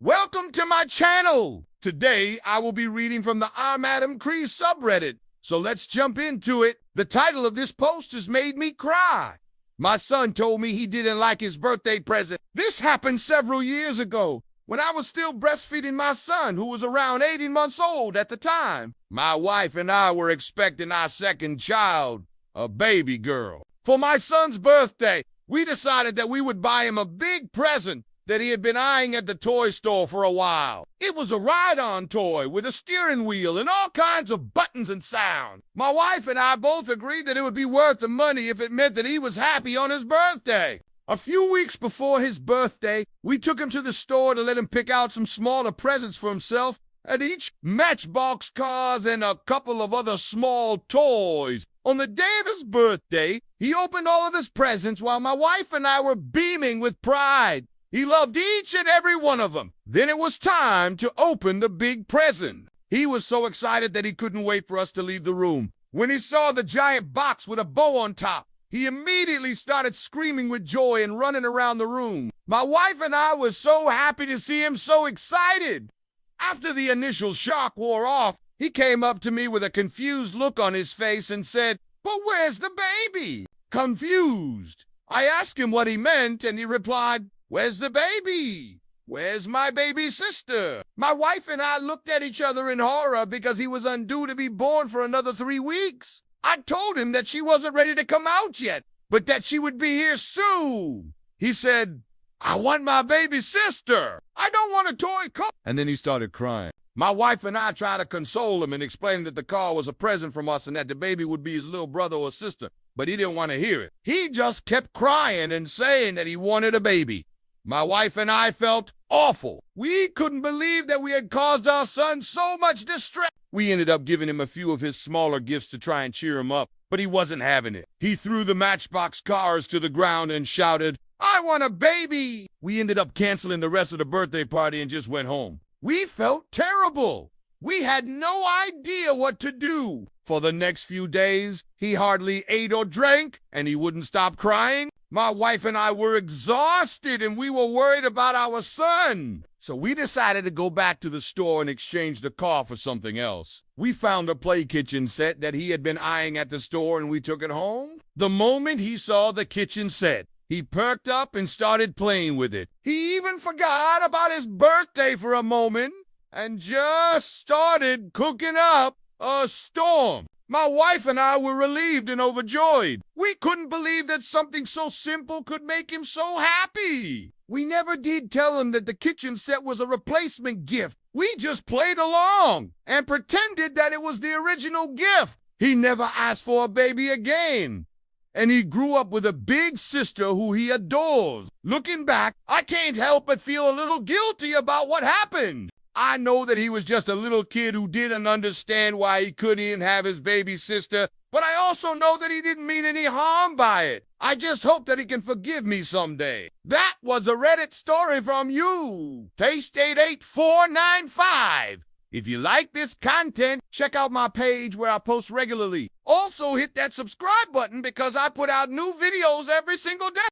Welcome to my channel. Today, I will be reading from the I'm Adam Cree subreddit. So let's jump into it. The title of this post has made me cry. My son told me he didn't like his birthday present. This happened several years ago when I was still breastfeeding my son, who was around 18 months old at the time. My wife and I were expecting our second child, a baby girl. For my son's birthday, we decided that we would buy him a big present that he had been eyeing at the toy store for a while. It was a ride-on toy with a steering wheel and all kinds of buttons and sound. My wife and I both agreed that it would be worth the money if it meant that he was happy on his birthday. A few weeks before his birthday, we took him to the store to let him pick out some smaller presents for himself, and each Matchbox cars and a couple of other small toys. On the day of his birthday, he opened all of his presents while my wife and I were beaming with pride. He loved each and every one of them. Then it was time to open the big present. He was so excited that he couldn't wait for us to leave the room. When he saw the giant box with a bow on top, he immediately started screaming with joy and running around the room. My wife and I were so happy to see him so excited. After the initial shock wore off, he came up to me with a confused look on his face and said, "But where's the baby?" Confused. I asked him what he meant, and he replied, "Where's the baby? Where's my baby sister?" My wife and I looked at each other in horror because he was undue to be born for another 3 weeks. I told him that she wasn't ready to come out yet, but that she would be here soon. He said, "I want my baby sister. I don't want a toy car." And then he started crying. My wife and I tried to console him and explain that the car was a present from us and that the baby would be his little brother or sister, but he didn't want to hear it. He just kept crying and saying that he wanted a baby. My wife and I felt awful. We couldn't believe that we had caused our son so much distress. We ended up giving him a few of his smaller gifts to try and cheer him up, but he wasn't having it. He threw the Matchbox cars to the ground and shouted, "I want a baby!" We ended up canceling the rest of the birthday party and just went home. We felt terrible. We had no idea what to do. For the next few days, he hardly ate or drank, and he wouldn't stop crying. My wife and I were exhausted, and we were worried about our son. So we decided to go back to the store and exchange the car for something else. We found a play kitchen set that he had been eyeing at the store, and we took it home. The moment he saw the kitchen set, he perked up and started playing with it. He even forgot about his birthday for a moment and just started cooking up a storm. My wife and I were relieved and overjoyed. We couldn't believe that something so simple could make him so happy. We never did tell him that the kitchen set was a replacement gift. We just played along and pretended that it was the original gift. He never asked for a baby again. And he grew up with a big sister who he adores. Looking back, I can't help but feel a little guilty about what happened. I know that he was just a little kid who didn't understand why he couldn't have his baby sister, but I also know that he didn't mean any harm by it. I just hope that he can forgive me someday. That was a Reddit story from you, Taste88495. If you like this content, check out my page where I post regularly. Also hit that subscribe button because I put out new videos every single day.